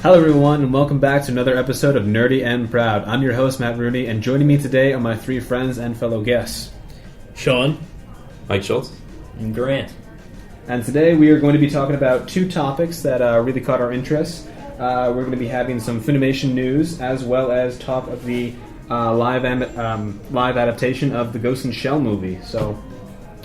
Hello everyone, and welcome back to another episode of Nerdy and Proud. I'm your host, Matt Rooney, and joining me today are my three friends and fellow guests. Sean. Mike Schultz. And Grant. And today we are going to be talking about two topics that really caught our interest. We're going to be having some Funimation news, as well as talk of the live adaptation of the Ghost in Shell movie. So,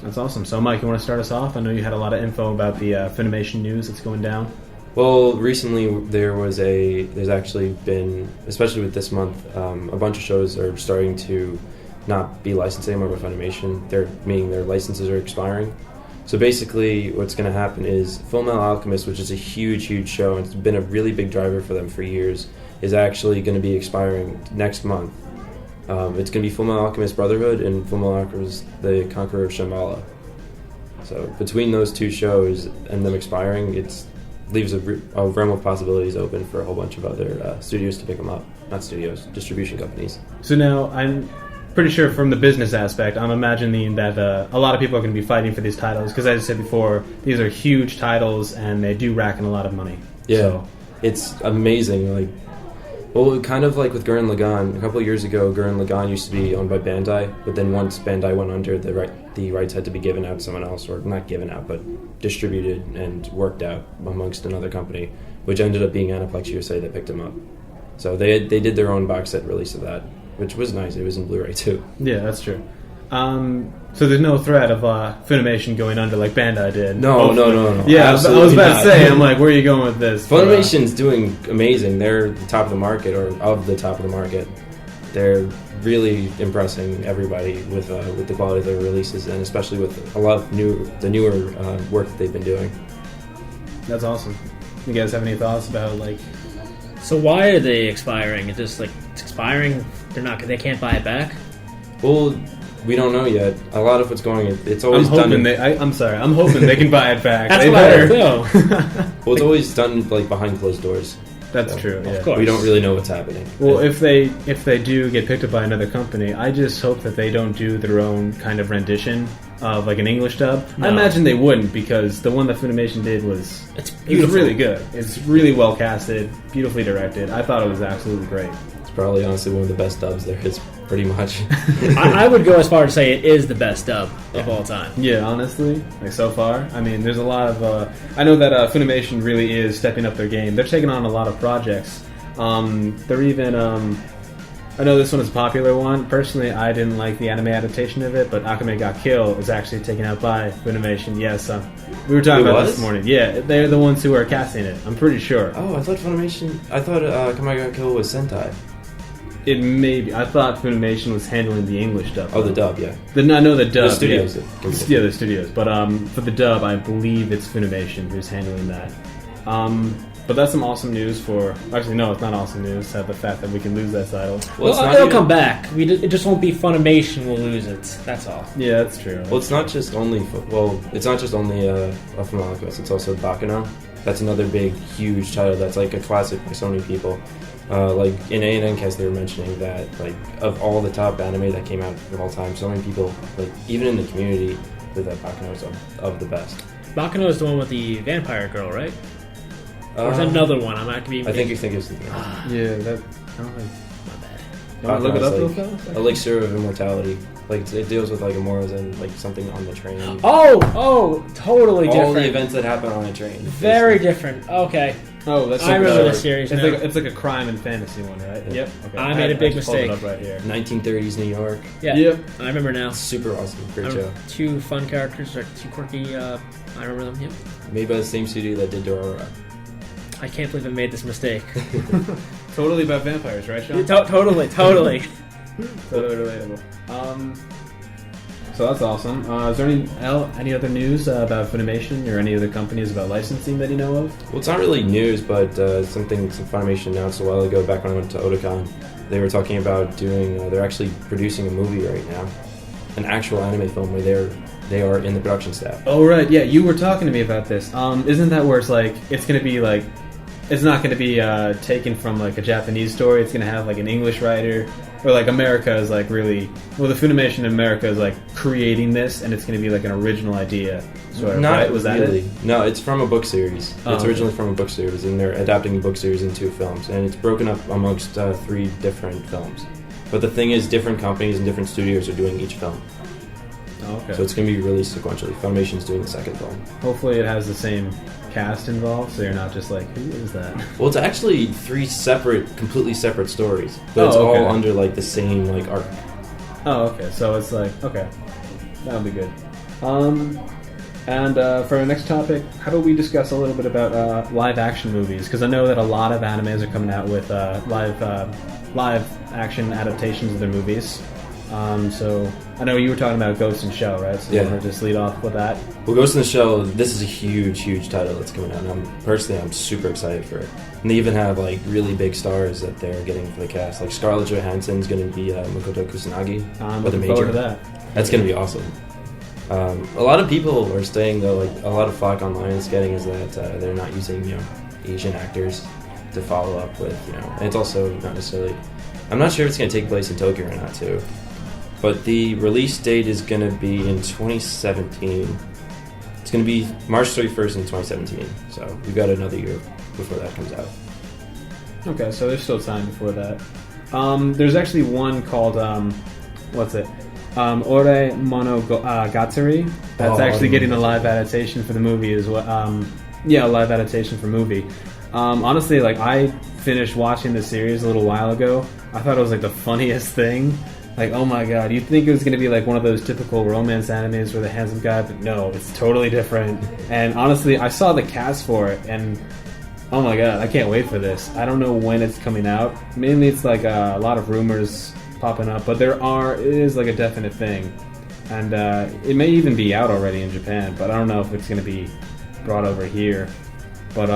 that's awesome. So Mike, you want to start us off? I know you had a lot of info about the Funimation news that's going down. Well, recently there's actually been, especially with this month, a bunch of shows are starting to not be licensed anymore by Funimation. Meaning their licenses are expiring. So basically what's going to happen is Fullmetal Alchemist, which is a huge show, and it's been a really big driver for them for years, is actually going to be expiring next month. It's going to be Fullmetal Alchemist Brotherhood and Fullmetal Alchemist The Conqueror of Shambhala. So between those two shows and them expiring, it leaves a realm of possibilities open for a whole bunch of other studios to pick them up. Not studios, distribution companies. So now, I'm pretty sure from the business aspect, I'm imagining that a lot of people are going to be fighting for these titles, because as I said before, these are huge titles and they do rack in a lot of money. Yeah, so it's amazing. Kind of like with Gurren Lagann. A couple of years ago, Gurren Lagann used to be owned by Bandai, but then once Bandai went under, the rights had to be given out to someone else, or not given out, but distributed and worked out amongst another company, which ended up being Aniplex USA that picked them up. So they did their own box set release of that, which was nice. It was in Blu-ray too. Yeah, that's true. So there's no threat of Funimation going under like Bandai did. No. Yeah, I was about to say, I'm like, where are you going with this? Funimation's doing amazing. They're the top of the market, or of the top of the market. They're really impressing everybody with the quality of their releases, and especially with a lot of the newer work that they've been doing. That's awesome. You guys have any thoughts about So why are they expiring? It's just it's expiring. They can't buy it back. Well, we don't know yet. A lot of what's going, it's always I'm hoping done. I'm hoping they can buy it back. That's they what better. I know. Well, it's always done behind closed doors. That's true. Yeah. Of course. We don't really know what's happening. Well, if they do get picked up by another company, I just hope that they don't do their own kind of rendition of an English dub. No. I imagine they wouldn't, because the one that Funimation did was really good. It's really well casted, beautifully directed. I thought it was absolutely great. It's probably honestly one of the best dubs there is, pretty much. I would go as far as to say it is the best dub of all time. Yeah, honestly, so far. I mean, there's a lot of... I know that Funimation really is stepping up their game. They're taking on a lot of projects. They're even... I know this one is a popular one. Personally, I didn't like the anime adaptation of it, but Akame ga Kill is actually taken out by Funimation. Yes, we were talking about this morning. Yeah, they're the ones who are casting it. I'm pretty sure. Oh, I thought Akame ga Kill was Sentai. It may be. I thought Funimation was handling the English dub. Oh, the dub, yeah. I know the dub. The studios. Yeah, the studios. But for the dub, I believe it's Funimation who's handling that. But that's some awesome news for... Actually, no, it's not awesome news. The fact that we can lose that title. Well, it'll come back. It just won't be Funimation will lose it. That's all. Yeah, that's true. Well, it's not just only... it's not just only Fullmetal Alchemist. It's also Baccano. That's another big, huge title that's like a classic by so many people. In A&N Cast, they were mentioning that, of all the top anime that came out of all time, so many people, even in the community, that Baccano is of the best. Baccano is the one with the vampire girl, right? Or is that another one? I think you think it's something else. Yeah, that... I don't know. My bad. You want to look it up real fast? Elixir of Immortality. It deals with Immortals and something on the train. Oh, totally different. All the events that happen on a train. Very different. Okay. Oh, that's I remember the series. It's like a crime and fantasy one, right? Yeah. Yep. Okay. I made a big mistake. Pulled it up right here. 1930s New York. Yeah. Yep. I remember now. Super awesome. Great show. Two fun characters, two quirky. I remember them. Yep. Made by the same studio that did Dororo. I can't believe I made this mistake. Totally about vampires, right, Sean? Totally. Totally relatable. So that's awesome. Is there any other news about Funimation or any other companies about licensing that you know of? Well, it's not really news, but something Funimation announced a while ago back when I went to Otakon. They were talking about they're actually producing a movie right now. An actual anime film where they are in the production staff. Oh, right. Yeah, you were talking to me about this. Isn't that where it's going to be it's not going to be taken from like a Japanese story. It's going to have like an English writer, or like America is like really the Funimation in America is like creating this, and it's going to be like an original idea. Sort of, Not right? Was that really. it? No, it's from a book series. Oh, It's originally from a book series, and they're adapting the book series into films, and it's broken up amongst 3 different films. But the thing is, different companies and different studios are doing each film. Oh, okay. So it's going to be released sequentially. Funimation's doing the second film. Hopefully, it has the same cast involved, so you're not just like, who is that? Well, it's actually 3 completely separate stories, but it's okay. all under like the same like arc. Oh, okay. So it's like, okay, that'll be good. And for our next topic, how about we discuss a little bit about live action movies? Because I know that a lot of animes are coming out with live action adaptations of their movies. So I know you were talking about Ghost in the Shell, right? So Yeah. you want to just lead off with that? Well, Ghost in the Shell, this is a huge title that's coming out, and I'm super excited for it. And they even have like really big stars that they're getting for the cast. Like Scarlett Johansson's going to be Makoto Kusanagi. I'm with the looking forward Major. to that. That's going to be awesome. A lot of people are saying though, like a lot of flack online is getting is that they're not using Asian actors to follow up with and it's also not necessarily. I'm not sure if it's going to take place in Tokyo or not too. But the release date is going to be in 2017. It's going to be March 31st in 2017. So we've got another year before that comes out. Okay, so there's still time before that. There's actually one called what's it? Ore Monogatari. That's actually getting a live adaptation for the movie as well. A live adaptation for movie. Honestly, like I finished watching the series a little while ago. I thought it was like the funniest thing. Like, oh my god, you'd think it was going to be like one of those typical romance animes where the handsome guy, but no, it's totally different. And honestly, I saw the cast for it, and oh my god, I can't wait for this. I don't know when it's coming out. Mainly it's like a lot of rumors popping up, but it is like a definite thing. And it may even be out already in Japan, but I don't know if it's going to be brought over here. But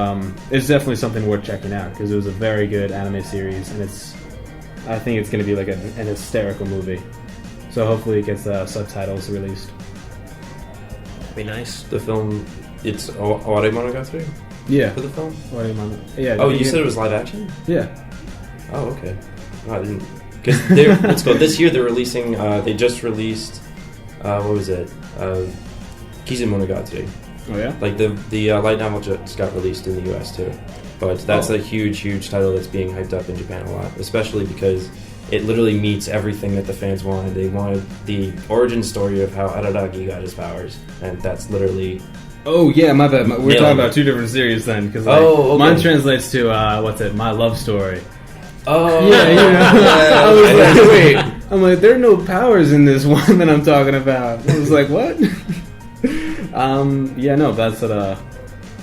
it's definitely something worth checking out, because it was a very good anime series, and I think it's going to be like an hysterical movie. So hopefully it gets subtitles released. Be nice. The film, it's Ore Monogatari Yeah. for the film? Yeah. Oh, you said it was live action? Yeah. Oh, okay. Oh, I didn't. Because let's go. This year they're releasing. They just released. What was it? Kizu Monogatari. Oh yeah. Like the light novel just got released in the U.S. too, but that's a huge title that's being hyped up in Japan a lot, especially because it literally meets everything that the fans wanted. They wanted the origin story of how Araragi got his powers, and that's literally. Oh yeah, my bad. We're Yeah. talking about 2 different series then, because Okay. mine translates to My Love Story. Oh Yeah. I was like, wait. I'm like, there are no powers in this one that I'm talking about. I was like, what?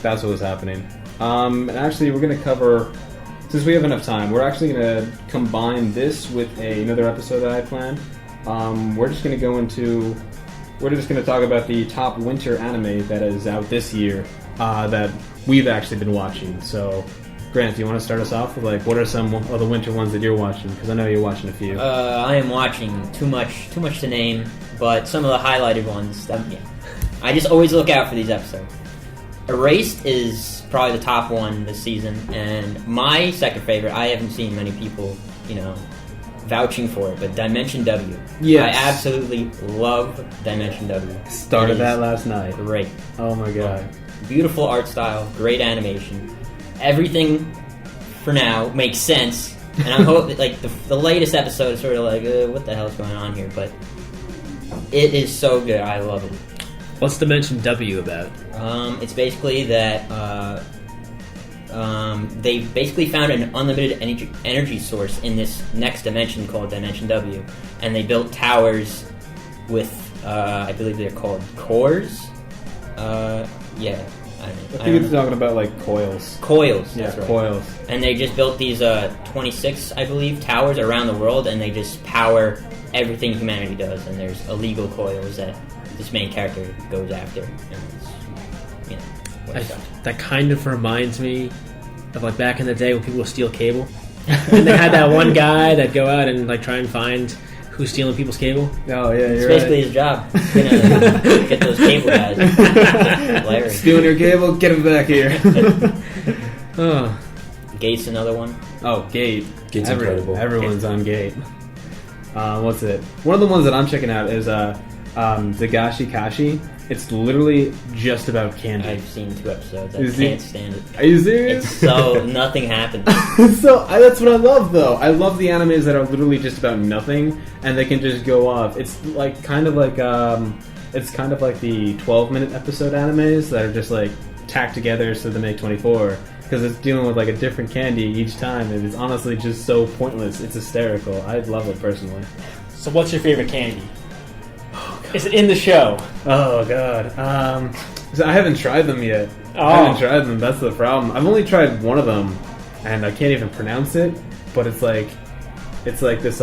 That's what was happening. And actually, we're going to cover, since we have enough time, we're actually going to combine this with another episode that I planned. We're just going to talk about the top winter anime that is out this year that we've actually been watching. So, Grant, do you want to start us off with what are some of the winter ones that you're watching? Because I know you're watching a few. I am watching too much to name, but some of the highlighted ones. I just always look out for these episodes. Erased is probably the top one this season, and my second favorite. I haven't seen many people, vouching for it, but Dimension W. Yes. I absolutely love Dimension W. Started that last night. Great. Oh my god. Beautiful art style, great animation. Everything for now makes sense, and I'm hoping the latest episode is sort of like what the hell is going on here, but it is so good. I love it. What's Dimension W about? It's basically that they basically found an unlimited energy source in this next dimension called Dimension W, and they built towers with I believe they're called cores. Yeah. I think it's talking about coils. Coils. Yeah, that's right. coils. And they just built these 26, I believe, towers around the world, and they just power everything humanity does. And there's illegal coils that this main character goes after. And it's, that kind of reminds me of back in the day when people would steal cable, and they had that one guy that'd go out and try and find who's stealing people's cable. Oh yeah, it's you're basically right. his job. Get those cable guys. Hilarious. Stealing your cable, get him back here. Oh, Gate's another one. Oh, Gate. Gate's incredible. Everyone's on Gate. What's it? One of the ones that I'm checking out is Zagashi Kashi. It's literally just about candy. I've seen 2 episodes. I can't stand it. Are you serious? It's so nothing happens. That's what I love, though. I love the animes that are literally just about nothing, and they can just go off. It's kind of like the 12-minute episode animes that are just like tacked together so they make 24. Because it's dealing with like a different candy each time, and it's honestly just so pointless. It's hysterical. I love it personally. So what's your favorite candy? Is it in the show? Oh god. So I haven't tried them yet. Oh. I haven't tried them. That's the problem. I've only tried one of them, and I can't even pronounce it. But it's like this. It's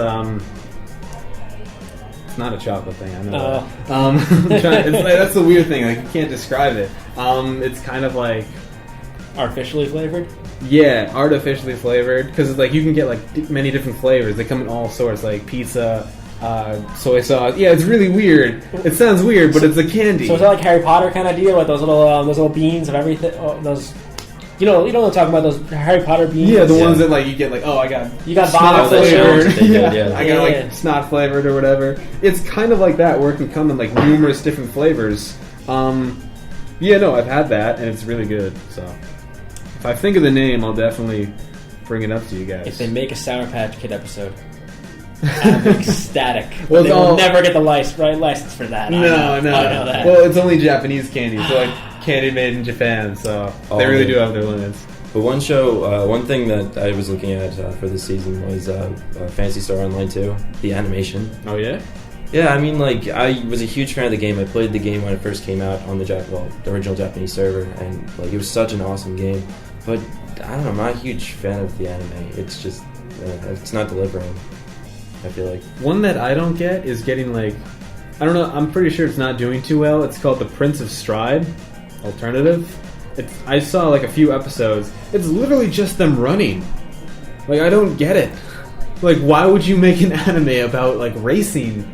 not a chocolate thing. I know. That's the weird thing. Like you can't describe it. It's kind of like Artificially flavored? Yeah, artificially flavored. Because like you can get like many different flavors. They come in all sorts, like pizza. Soy sauce. Yeah, it's really weird. It sounds weird, but it's a candy. So is that like Harry Potter kind of deal with those little beans of everything? Those, you know what I'm talking about? Those Harry Potter beans. Yeah, the ones that like you get like, oh, I got snot flavored. Yeah. I got like snot flavored or whatever. It's kind of like that, where it can come in like numerous different flavors. Yeah, no, I've had that, and it's really good. So if I think of the name, I'll definitely bring it up to you guys. If they make a Sour Patch Kid episode, I'm ecstatic. Well, they will never get the license for that. No. I know that. Well, it's only Japanese candy, so like candy made in Japan, so they really do have their limits. But one thing that I was looking at for this season was Phantasy Star Online 2, the animation. Oh yeah? Yeah, I mean, like, I was a huge fan of the game. I played the game when it first came out on the original Japanese server, and like it was such an awesome game. But I don't know, I'm not a huge fan of the anime. It's just it's not delivering, I feel like. One that I don't get is getting like, I don't know, I'm pretty sure it's not doing too well. It's called The Prince of Stride Alternative. I saw like a few episodes. It's literally just them running. Like, I don't get it. Like, why would you make an anime about like racing?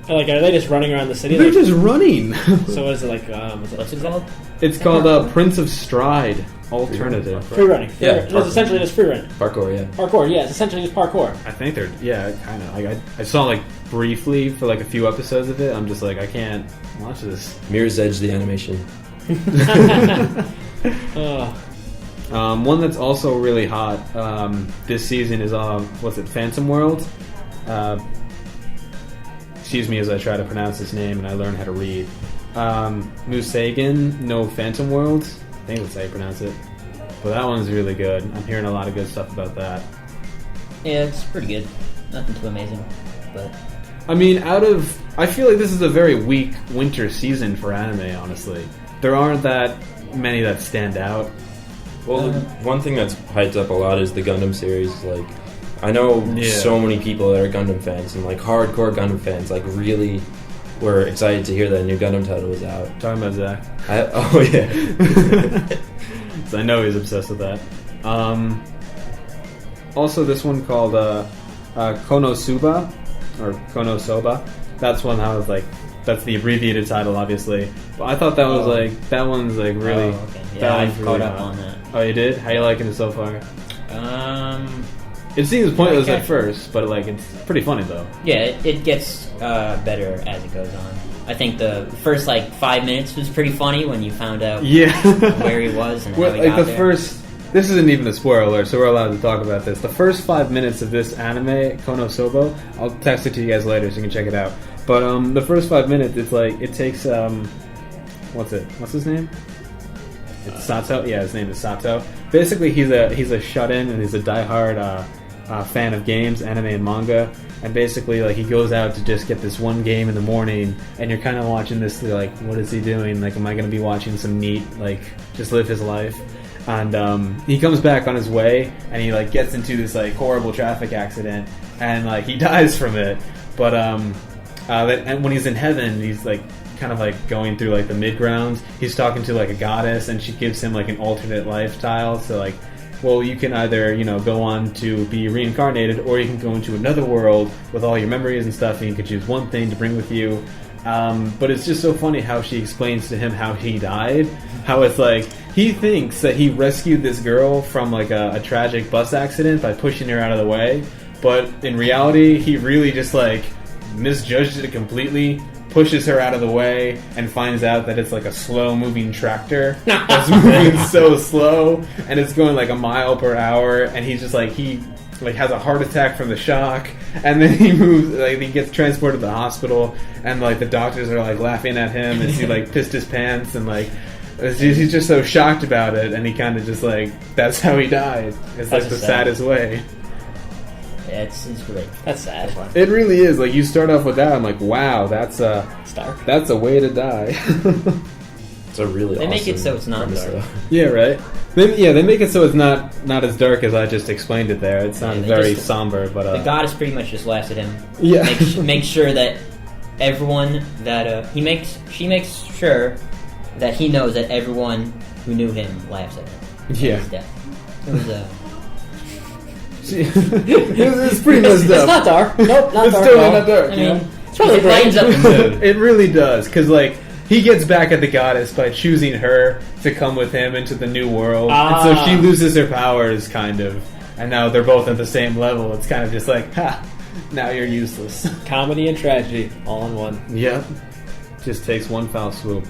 Like, are they just running around the city? They're just running. So what is it like? What's it called? It's called Prince of Stride Alternative. Free running. It's parkour. essentially just free running. Parkour, yeah. Parkour, yeah. It's essentially just parkour. I think they're, yeah, kind of. Like, I saw like briefly for like a few episodes of it. I'm just like, I can't watch this. Mirror's Edge, the animation. One that's also really hot this season is what's it, Phantom World? Excuse me as I try to pronounce this name and I learn how to read. Musagan no Phantom World. I think that's how you pronounce it. But that one's really good. I'm hearing a lot of good stuff about that. Yeah, it's pretty good. Nothing too amazing, but I mean, I feel like this is a very weak winter season for anime, honestly. There aren't that many that stand out. Well, one thing that's hyped up a lot is the Gundam series. Like, I know so many people that are Gundam fans, and like hardcore Gundam fans, like really were excited to hear that a new Gundam title was out. Talking about Zach. Oh yeah. So I know he's obsessed with that. Also, this one called Konosuba or Konosoba. That's one I was like, that's the abbreviated title, obviously. But I thought that was like, that one's like really. Oh, okay. Yeah, I've caught up on that. Oh, you did? How you liking it so far? It seems pointless at first, but like it's pretty funny though. Yeah, it gets better as it goes on. I think the first like 5 minutes was pretty funny when you found out where he was and how he got there. This isn't even a spoiler alert, so we're allowed to talk about this. The first 5 minutes of this anime, Konosuba, I'll text it to you guys later so you can check it out. But the first 5 minutes, it's like, it takes, what's his name? It's Sato? Yeah, his name is Sato. Basically, he's a shut-in and he's a diehard fan of games, anime and manga. And basically, like, he goes out to just get this one game in the morning, and you're kind of watching this, like, what is he doing? Like, am I going to be watching some neat, like, just live his life? And he comes back on his way, and he, like, gets into this, like, horrible traffic accident, and, like, he dies from it. But, and when he's in heaven, he's, like, kind of, like, going through, like, the mid-grounds. He's talking to, like, a goddess, and she gives him, like, an alternate lifestyle. So, like, well, you can either, you know, go on to be reincarnated, or you can go into another world with all your memories and stuff, and you can choose one thing to bring with you. But it's just so funny how she explains to him how he died. How it's like he thinks that he rescued this girl from like a tragic bus accident by pushing her out of the way, but in reality, he really just like misjudged it completely. Pushes her out of the way and finds out that it's like a slow-moving tractor that's moving so slow, and it's going like a mile per hour. And he's just like he has a heart attack from the shock, and then he moves like he gets transported to the hospital, and like the doctors are like laughing at him as he like pissed his pants, and like he's just so shocked about it, and he kind of just like that's how he died. It's like the saddest way. Yeah, it's great. That's sad. It really is. Like you start off with that, I'm like, wow, that's Stark. That's a way to die. It's a really They awesome make it so it's not premise, dark. though. Yeah, right. They make it so it's not as dark as I just explained it there. It sounds they very just- somber, but The goddess pretty much just laughs at him. Yeah. Make sure that everyone that she makes sure that he knows that everyone who knew him laughs at him. Yeah. His death. It was it's pretty messed It's up. not dark. Nope, not It's dark. totally at all. not dark. I you know? mean, It's really it lightens up the mood. It really does, because like he gets back at the goddess by choosing her to come with him into the new world, and so she loses her powers, kind of, and now they're both at the same level. It's kind of just like, ha, now you're useless. Comedy and tragedy, all in one. Yep, just takes one foul swoop.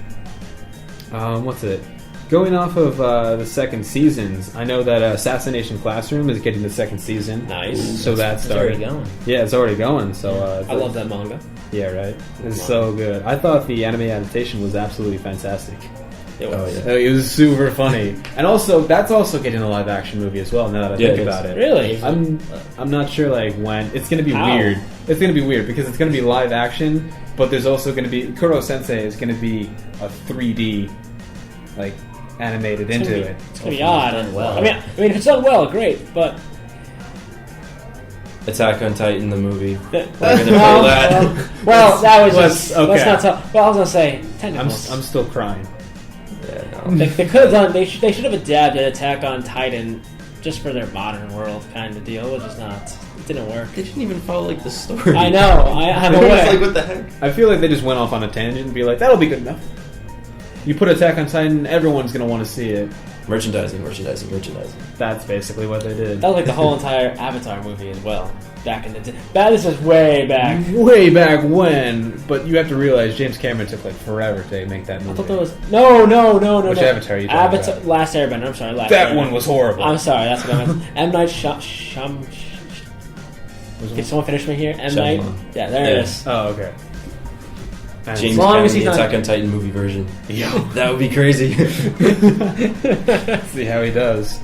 What's it? Going off of the second seasons, I know that Assassination Classroom is getting the second season. Nice. So that's It's already started. going. Yeah, it's already going. So it's I love that manga. Yeah, right. It's so good. I thought the anime adaptation was absolutely fantastic. It was. Oh, yeah. It was super funny, and also that's also getting a live action movie as well. Now that I Yeah, think it is. about it, Really? I'm not sure like when it's going to be How? weird. It's going to be weird because it's going to be live action, but there's also going to be Kuro Sensei is going to be a 3D like animated into it. It's gonna be odd. done well. I mean, if it's done well, great. But Attack on Titan, the movie. They're gonna pull that. Well, that was Let's- just. okay. Let's not talk. Well, I was gonna say I'm technicals. still crying. Yeah, no. They could have done. They should have adapted Attack on Titan just for their modern world kind of deal. It was just not. It didn't work. They didn't even follow like the story. I know. I'm It was aware. like, what the heck? I feel like they just went off on a tangent and be like, that'll be good enough. You put Attack on Titan, everyone's going to want to see it. Merchandising. That's basically what they did. That was like the whole entire Avatar movie as well. Back in the day. This is way back. Way back when, but you have to realize James Cameron took like forever to make that movie. I thought that was no. Which Avatar are you talking Avatar, about? Last Airbender. I'm sorry. Last That Airbender. one was horrible. I'm sorry. That's what I meant. M Night Shyam. Can someone finish me here? M Night. Shyamalan. Yeah, there it is. Oh, okay. And James long Cameron, as he's the not- Attack on Titan movie version. Yo. That would be crazy. See how he does.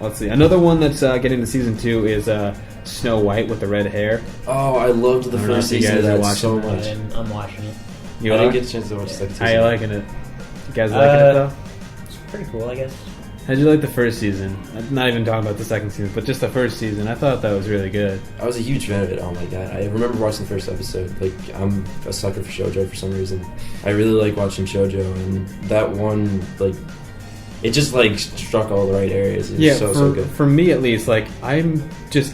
Let's see. Another one that's getting to season 2 is Snow White with the red hair. Oh, I loved the I don't know first if you season of guys are that watching so that. much. I'm watching it. You I are? didn't get a chance to watch the second season. How you liking it? You guys liking it though? It's pretty cool, I guess. How'd you like the first season? I'm not even talking about the second season, but just the first season. I thought that was really good. I was a huge fan of it. Oh my god! I remember watching the first episode. Like, I'm a sucker for shoujo for some reason. I really like watching shoujo, and that one, like, it just like struck all the right areas. It was so good. For me at least, like I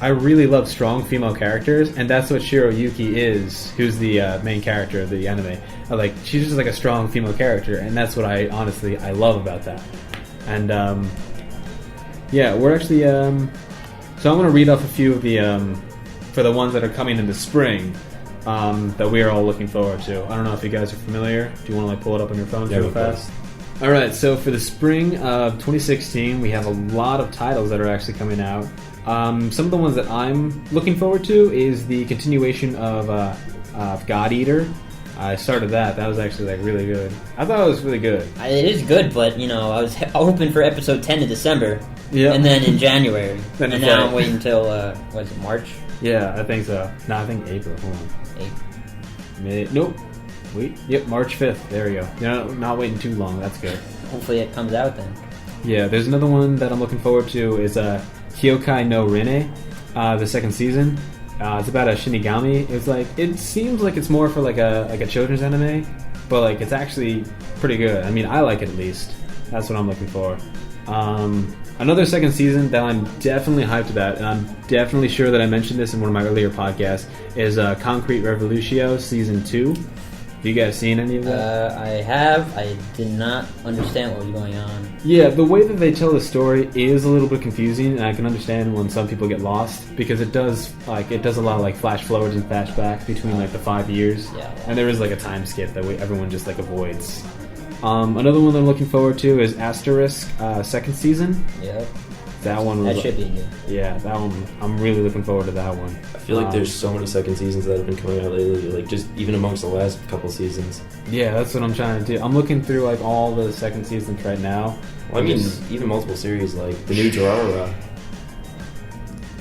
really love strong female characters, and that's what Shiroyuki is, who's the main character of the anime. She's just like a strong female character, and that's what I love about that. And yeah, we're actually so I'm going to read off a few of the for the ones that are coming in the spring that we are all looking forward to. I don't know if you guys are familiar. Do you want to like pull it up on your phone Yeah, real go for it. fast? All right, so for the spring of 2016, we have a lot of titles that are actually coming out. Some of the ones that I'm looking forward to is the continuation of God Eater. I started that. That was actually like really good. I thought it was really good. It is good, but I was hoping for episode 10 in December, Yeah. and then in January, Then and it's now like- I'm waiting until was it March? Yeah, I think so. No, I think April. Hold on. Nope. Wait. Yep, March 5th. There we go. Not waiting too long. That's good. Hopefully it comes out then. Yeah, there's another one that I'm looking forward to is Hyokai no Rene, the second season. It's about a Shinigami. It seems like it's more for like a children's anime, but like it's actually pretty good. I mean, I like it at least. That's what I'm looking for. Another second season that I'm definitely hyped about, and I'm definitely sure that I mentioned this in one of my earlier podcasts, is Concrete Revolutio Season 2. You guys seen any of that? I have. I did not understand what was going on. Yeah, the way that they tell the story is a little bit confusing, and I can understand when some people get lost because it does a lot of like flash forwards and flashbacks between like the 5 years. Yeah. And there is like a time skip that everyone just like avoids. Another one I'm looking forward to is Asterisk second season. Yep. That one was That should be good. Yeah, that one I'm really looking forward to that one. I feel like there's so many second seasons that have been coming out lately, like just even amongst the last couple seasons. Yeah, that's what I'm trying to do. I'm looking through like all the second seasons right now. Well, I mean, even multiple series like the new Durarara.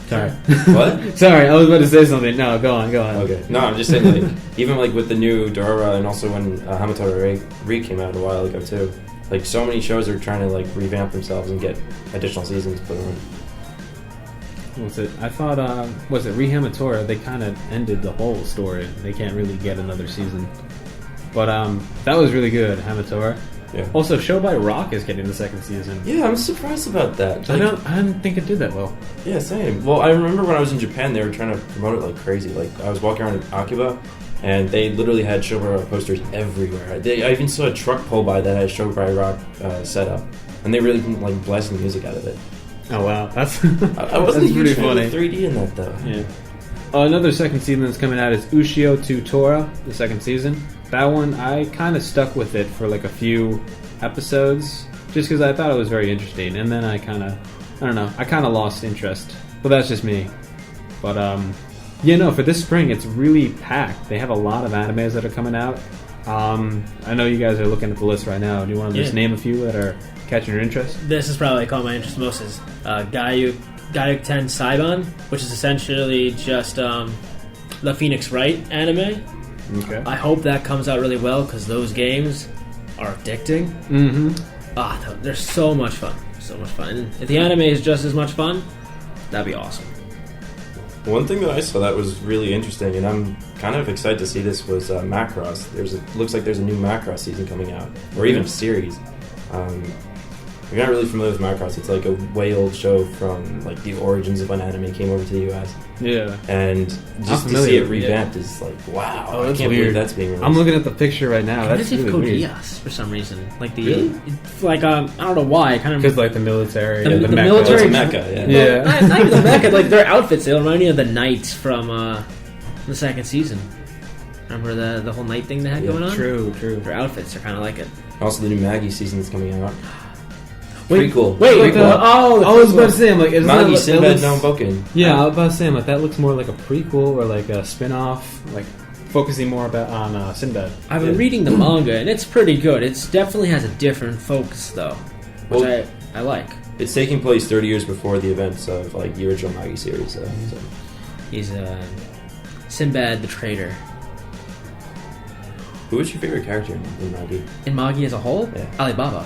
Sorry. What? Sorry, I was about to say something. No, go on. Okay. No, I'm just saying, like, even like with the new Durarara and also when Hamatora Re came out a while ago too. Like so many shows are trying to like revamp themselves and get additional seasons put on. Was it? I thought. Was it Rehamatora? They kind of ended the whole story. They can't really get another season. But that was really good, Hamatora. Yeah. Also, Show by Rock is getting the second season. Yeah, I'm surprised about that. I Like, didn't think it did that well. Yeah, same. Well, I remember when I was in Japan, they were trying to promote it like crazy. Like I was walking around in Akiba, and they literally had Show by Rock posters everywhere. I even saw a truck pull by that had Show by Rock set up, and they really like blasting the music out of it. Oh wow, that's I wasn't that's pretty fan funny. of the 3D in that though. Yeah. Another second season that's coming out is Ushio to Tora, the second season. That one, I kind of stuck with it for like a few episodes, just because I thought it was very interesting, and then I kind of lost interest. But that's just me. But for this spring, it's really packed. They have a lot of animes that are coming out. I know you guys are looking at the list right now. Do you want to just name a few that are catching your interest? This is probably caught my interest most is Gayuk 10 Saiban, which is essentially just the Phoenix Wright anime. Okay. I hope that comes out really well because those games are addicting. Mm-hmm. They're so much fun. So much fun. And if the anime is just as much fun, that'd be awesome. One thing that I saw that was really interesting, and I'm kind of excited to see this, was Macross. Looks like there's a new Macross season coming out, or even a series. If you're not really familiar with Macross, it's like a way old show from like the origins of when anime came over to the US. Yeah. And just to see it revamped is like, wow, Oh, I that's can't weird. believe that's being released. I'm looking at the picture right now. I That's think really weird. Codias for some reason. Like the Really? like I don't know why. I kind of Because like the military, The and the military- mecha. Well, it's a mecha, yeah. Yeah. not even the mecha. Like their outfits, they remind me of the knights from the second season. Remember the whole night thing they had Yeah, going on? True. Their outfits are kind of like it. Also, the new Maggie season is coming out. Wait, Prequel. wait, Prequel. I was about to say, I'm like, isn't Magi that Sinbad looks- no Boken. Yeah, I was about to say, I'm like, that looks more like a prequel or like a spin-off, like focusing more on Sinbad. I've been reading the manga and it's pretty good. It definitely has a different focus though, which Well- I like. It's taking place 30 years before the events of like the original Maggie series. So. He's Sinbad the traitor. Who was your favorite character in Maggie? In Magi as a whole, Yeah. Alibaba.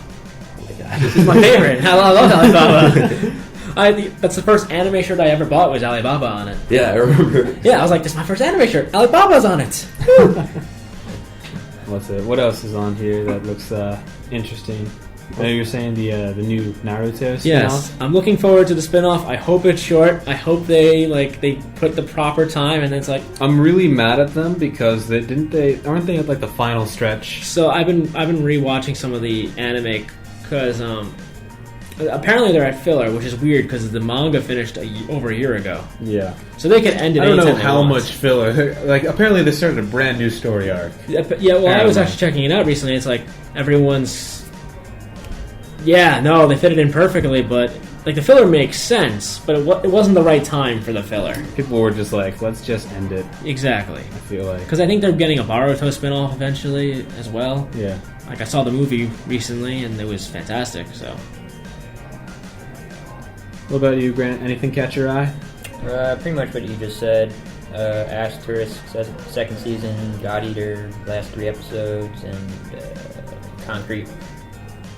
Oh my god. He's my favorite. I love Alibaba. That's the first anime shirt I ever bought was Alibaba on it. Yeah, I remember. Yeah, I was like, this is my first anime shirt. Alibaba's on it. What else is on here that looks interesting? I know you're saying the new Naruto spin-off. Yes, I'm looking forward to the spin-off. I hope it's short. I hope they put the proper time and then it's like. I'm really mad at them because aren't they at like the final stretch? So I've been rewatching some of the anime because apparently they're at filler, which is weird because the manga finished over a year ago. Yeah. So they could end it. I don't know anytime they how want. much filler. Like apparently they started a brand new story arc. Yeah, well, I was Apparently. actually checking it out recently. It's like everyone's. Yeah, no, they fit it in perfectly, but like the filler makes sense, but it wasn't the right time for the filler. People were just like, let's just end it. Exactly. I feel like. Because I think they're getting a Boruto spin-off eventually as well. Yeah. Like I saw the movie recently and it was fantastic. So What about you, Grant? Anything catch your eye? Pretty much what you just said. Asterisk, second season, God Eater, last 3 episodes, and Concrete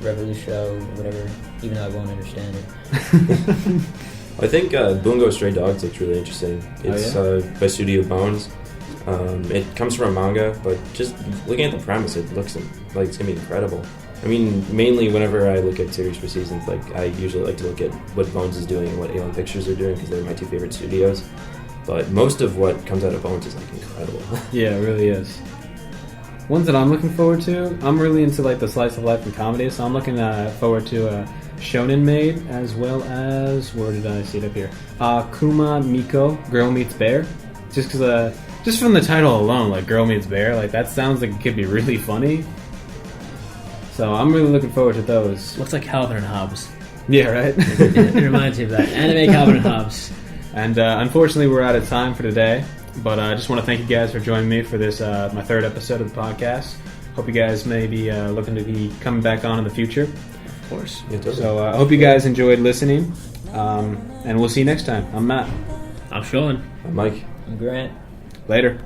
Revolution, whatever, even though I won't understand it. I think Bungo Stray Dogs looks really interesting. It's by Studio Bones. It comes from a manga, but just looking at the premise, it looks like it's gonna be incredible. I mean, mainly whenever I look at series for seasons, like I usually like to look at what Bones is doing and what Alien Pictures are doing because they're my 2 favorite studios. But most of what comes out of Bones is like incredible. Yeah, it really is. Ones that I'm looking forward to, I'm really into like the slice of life and comedy, so I'm looking forward to Shonen Maid, as well as, where did I see it up here? Kuma Miko, Girl Meets Bear. Just because, just from the title alone, like Girl Meets Bear, like that sounds like it could be really funny. So I'm really looking forward to those. Looks like Calvin and Hobbes. Yeah, right? It reminds me of that. Anime Calvin and Hobbes. And unfortunately, we're out of time for today. But I just want to thank you guys for joining me for this, my third episode of the podcast. Hope you guys may be looking to be coming back on in the future. Of course. Yeah, totally. So I hope you guys enjoyed listening. And we'll see you next time. I'm Matt. I'm Sean. Mike. Grant. Later.